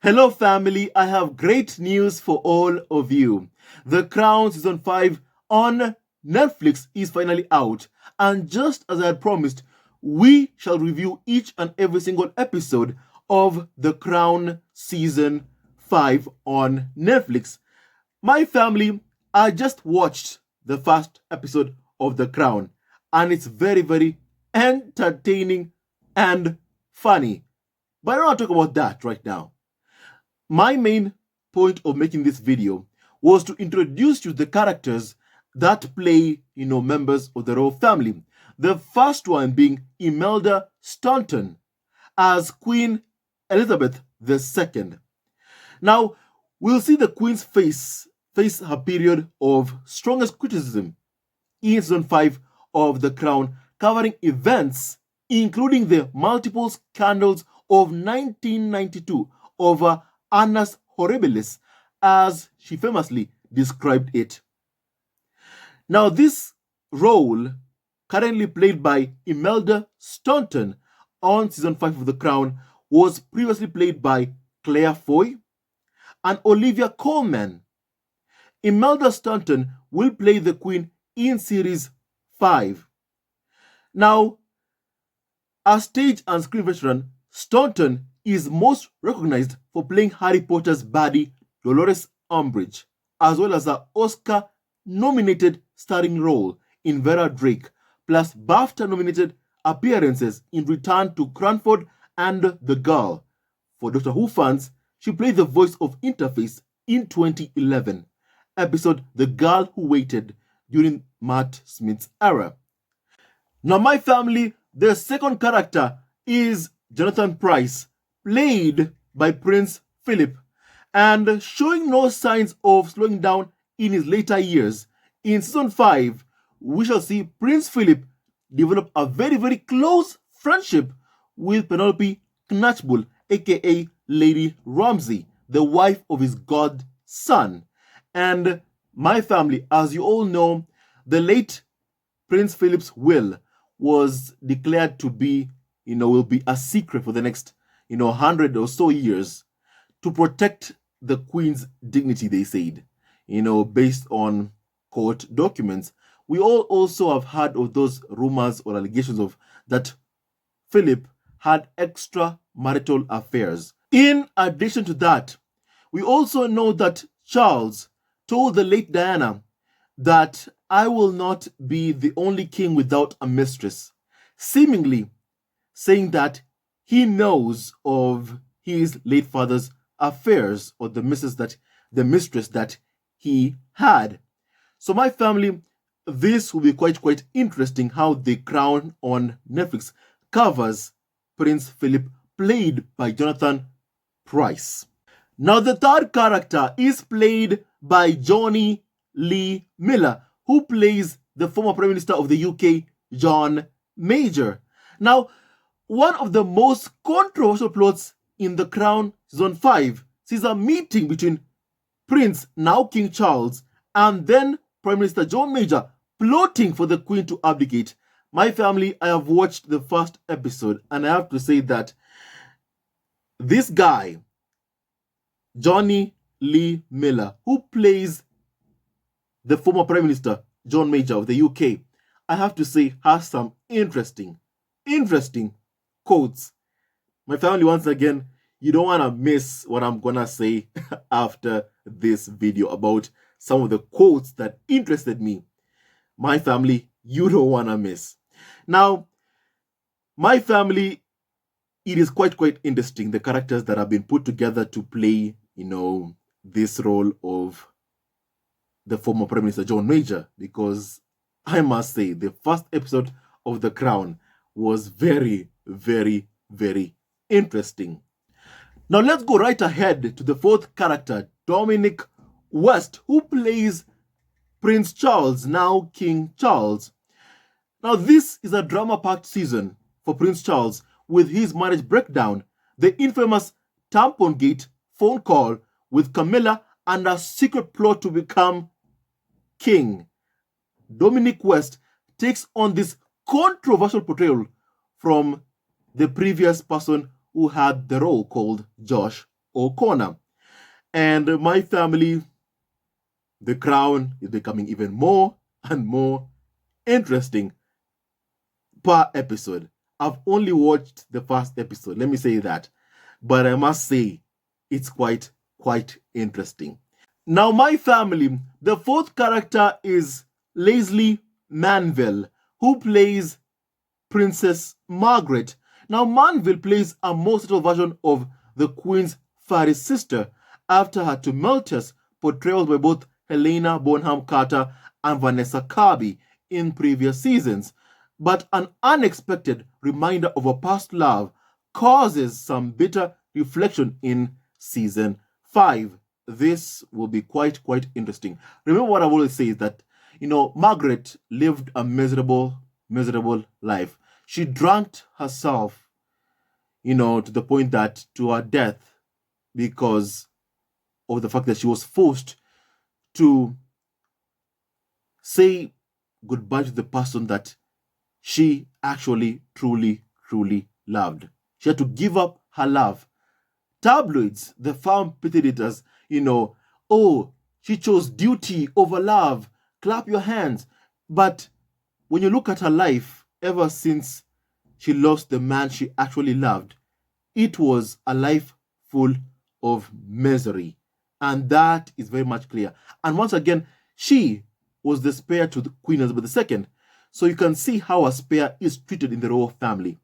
Hello family, I have great news for all of you. The Crown Season 5 on Netflix is finally out, and just as I had promised, we shall review each and every single episode of The Crown Season 5 on Netflix. My family, I just watched the first episode of The Crown, and it's very, very entertaining and funny. But I don't want to talk about that right now. My main point of making this video was to introduce you to the characters that play, members of the royal family. The first one being Imelda Staunton as Queen Elizabeth II. Now, we'll see the Queen's face her period of strongest criticism in Season 5 of The Crown, covering events including the multiple scandals of 1992 over annus horribilis, as she famously described it. Now, this role, currently played by Imelda Staunton on Season 5 of The Crown, was previously played by Claire Foy and Olivia Colman. Imelda Staunton will play the Queen in Series 5. Now, as stage and screen veteran, Staunton is most recognized for playing Harry Potter's baddie Dolores Umbridge, as well as her Oscar-nominated starring role in Vera Drake, plus BAFTA-nominated appearances in Return to Cranford and The Girl. For Doctor Who fans, she played the voice of Interface in 2011 episode The Girl Who Waited during Matt Smith's era. Now, my family, the second character is Jonathan Pryce, played by Prince Philip, and showing no signs of slowing down in his later years. In Season 5, we shall see Prince Philip develop a very, very close friendship with Penelope Knatchbull, aka Lady Ramsay, the wife of his godson. And my family, as you all know, the late Prince Philip's will was declared to be, will be a secret for the next 100 or so years to protect the Queen's dignity, they said, based on court documents. We all also have heard of those rumors or allegations of that Philip had extramarital affairs. In addition to that, we also know that Charles told the late Diana that I will not be the only king without a mistress, seemingly saying that he knows of his late father's affairs, or the mistress that he had. So my family, this will be quite interesting how The Crown on Netflix covers Prince Philip, played by Jonathan Pryce. Now, the third character is played by Johnny Lee Miller, who plays the former Prime Minister of the UK, John Major. Now, one of the most controversial plots in The Crown Season 5 sees a meeting between Prince, now King Charles, and then Prime Minister John Major plotting for the Queen to abdicate. My family, I have watched the first episode, and I have to say that this guy, Johnny Lee Miller, who plays the former Prime Minister John Major of the UK, I have to say has some interesting quotes. My family, once again, you don't want to miss what I'm gonna say after this video about some of the quotes that interested me. My family, you don't want to miss. Now, my family, it is quite interesting, the characters that have been put together to play, this role of the former Prime Minister John Major, because I must say the first episode of The Crown was very interesting. Now, let's go right ahead to the fourth character, Dominic West, who plays Prince Charles, now King Charles. Now, this is a drama-packed season for Prince Charles, with his marriage breakdown, the infamous Tampon Gate phone call with Camilla, and a secret plot to become king. Dominic West takes on this controversial portrayal from the previous person who had the role, called Josh or corner. And my family, the crown is becoming even more and more interesting per episode. I've only watched the first episode, let me say that. But I must say, it's quite interesting. Now, my family, the fourth character is Leslie Manville, who plays Princess Margaret. Now, Manville plays a more subtle version of the Queen's fairy sister after her tumultuous portrayals by both Helena Bonham Carter and Vanessa Kirby in previous seasons. But an unexpected reminder of a past love causes some bitter reflection in season 5. This will be quite interesting. Remember what I always say is that, Margaret lived a miserable life. She drank herself, to the point that to her death, because of the fact that she was forced to say goodbye to the person that she actually truly loved. She had to give up her love. Tabloids, the farm pitied it as, oh, she chose duty over love. Clap your hands. But when you look at her life, ever since she lost the man she actually loved, it was a life full of misery. And that is very much clear. And once again, she was the spare to the Queen Elizabeth II. So you can see how a spare is treated in the royal family.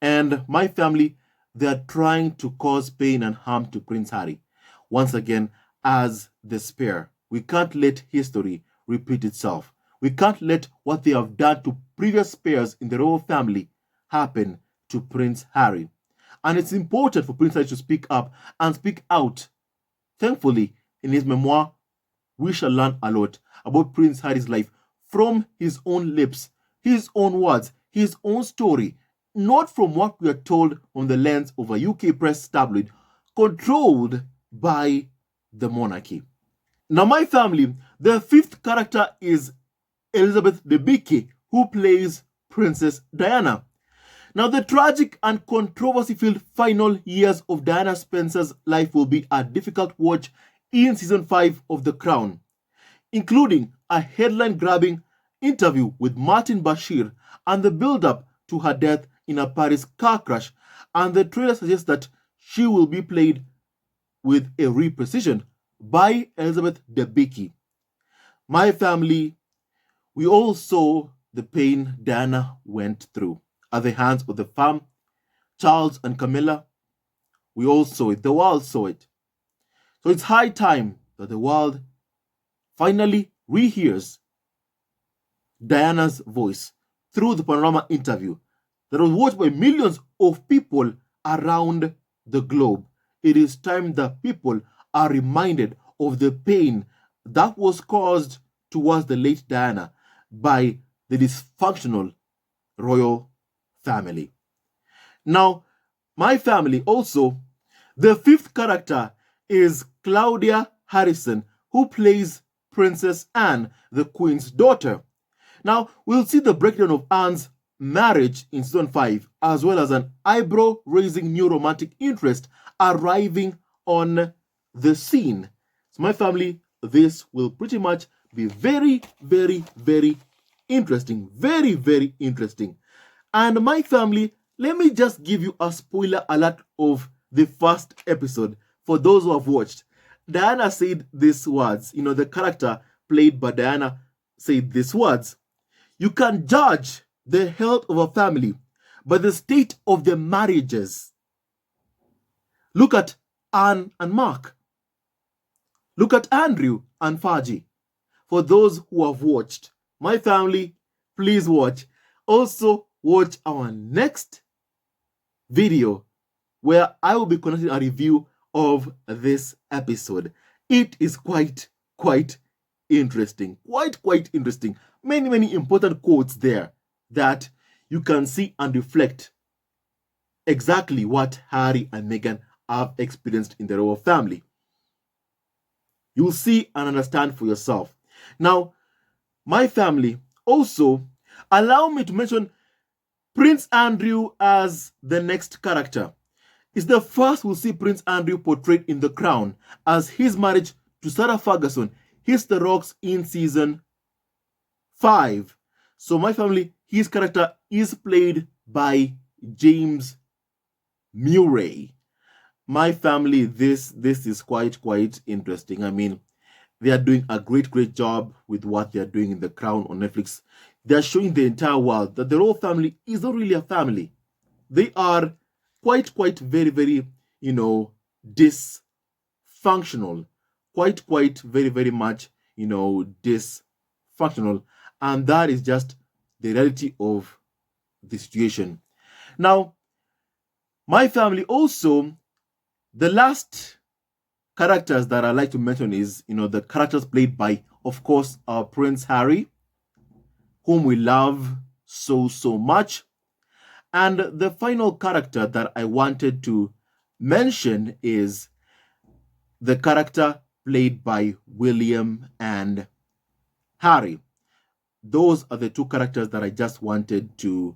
And my family, they are trying to cause pain and harm to Prince Harry. Once again, as the spare. We can't let history repeat itself. We can't let what they have done to previous spares in the royal family happen to Prince Harry. And it's important for Prince Harry to speak up and speak out. Thankfully, in his memoir, we shall learn a lot about Prince Harry's life from his own lips, his own words, his own story, not from what we are told from the lens of a UK press tabloid controlled by the monarchy. Now, my family, the fifth character is Elizabeth Debicki, who plays Princess Diana. Now, the tragic and controversy-filled final years of Diana Spencer's life will be a difficult watch in season 5 of The Crown, including a headline-grabbing interview with Martin Bashir and the build-up to her death in a Paris car crash. And the trailer suggests that she will be played with a reprecision by Elizabeth Debicki. My family, we all saw the pain Diana went through at the hands of the fam, Charles and Camilla. We all saw it. The world saw it. So it's high time that the world finally rehears Diana's voice through the Panorama interview that was watched by millions of people around the globe. It is time that people are reminded of the pain that was caused towards the late Diana by the dysfunctional royal family. Now, my family also, the fifth character is Claudia Harrison, who plays Princess Anne, the Queen's daughter. Now, we'll see the breakdown of Anne's marriage in season 5, as well as an eyebrow-raising new romantic interest arriving on the scene. So my family, this will pretty much be very interesting. Very interesting. And my family, let me just give you a spoiler alert of the first episode for those who have watched. Diana said these words. The character played by Diana said these words. You can judge the health of a family by the state of their marriages. Look at Anne and Mark. Look at Andrew and Fergie. For those who have watched, my family, please watch. Also, watch our next video where I will be conducting a review of this episode. It is quite interesting. Quite interesting. Many important quotes there that you can see and reflect exactly what Harry and Meghan have experienced in the royal family. You'll see and understand for yourself. Now, my family, also, allow me to mention Prince Andrew as the next character. It's the first we'll see Prince Andrew portrayed in The Crown, as his marriage to Sarah Ferguson hits the rocks in season 5. So my family, his character is played by James Murray. My family, this is quite interesting. I mean, they are doing a great job with what they are doing in The Crown on Netflix. They are showing the entire world that the royal family is not really a family. They are quite very, you know, dysfunctional. Quite very much, you know, dysfunctional. And that is just the reality of the situation. Now, my family also, the last characters that I like to mention is, you know, the characters played by, of course, our Prince Harry, whom we love so much. And the final character that I wanted to mention is the character played by William and Harry. Those are the two characters that I just wanted to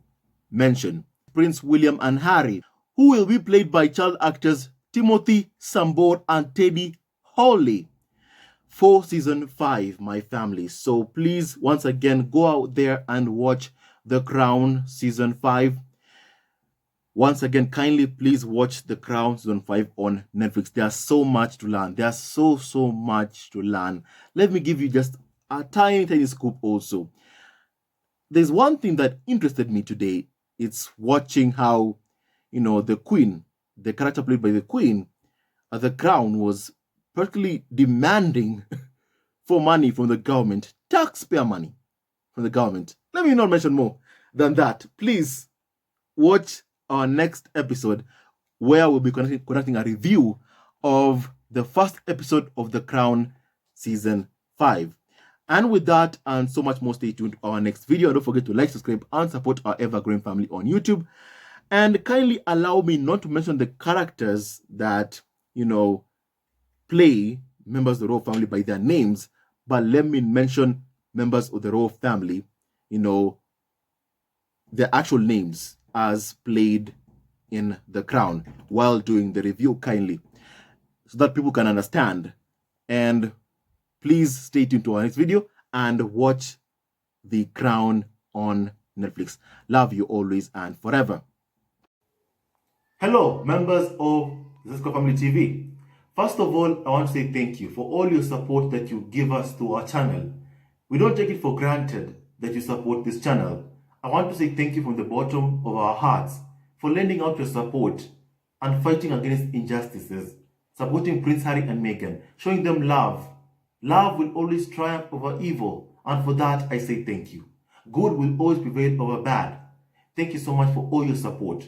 mention. Prince William and Harry, who will be played by child actors Timothy Sambor and Teddy Hawley for season 5, my family. So please, once again, go out there and watch The Crown season 5. Once again, kindly please watch The Crown season 5 on Netflix. There's so much to learn. There's so much to learn. Let me give you just a tiny scoop also. There's one thing that interested me today. It's watching how, you know, the Queen, the character played by the Queen at The Crown, was practically demanding for money from the government, taxpayer money from the government. Let me not mention more than that. Please watch our next episode, where we'll be conducting a review of the first episode of The Crown season 5. And with that and so much more, stay tuned to our next video. And don't forget to like, subscribe, and support our ever-growing family on YouTube. And kindly allow me not to mention the characters that, you know, play members of the royal family by their names, but let me mention members of the royal family, you know, their actual names as played in The Crown while doing the review, kindly, so that people can understand. And please stay tuned to our next video and watch The Crown on Netflix. Love you always and forever. Hello, members of SLEY Family TV. First of all, I want to say thank you for all your support that you give us to our channel. We don't take it for granted that you support this channel. I want to say thank you from the bottom of our hearts for lending out your support and fighting against injustices, supporting Prince Harry and Meghan, showing them love. Love will always triumph over evil, and for that I say thank you. Good will always prevail over bad. Thank you so much for all your support.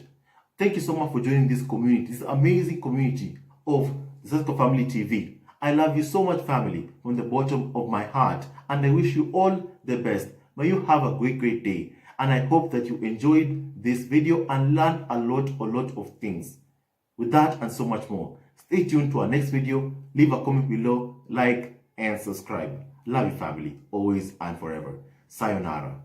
Thank you so much for joining this community, this amazing community of SLEY Family TV. I love you so much, family, from the bottom of my heart, and I wish you all the best. May you have a great day, and I hope that you enjoyed this video and learned a lot of things. With that and so much more, stay tuned to our next video. Leave a comment below, like, and subscribe. Love you, family, always and forever. Sayonara.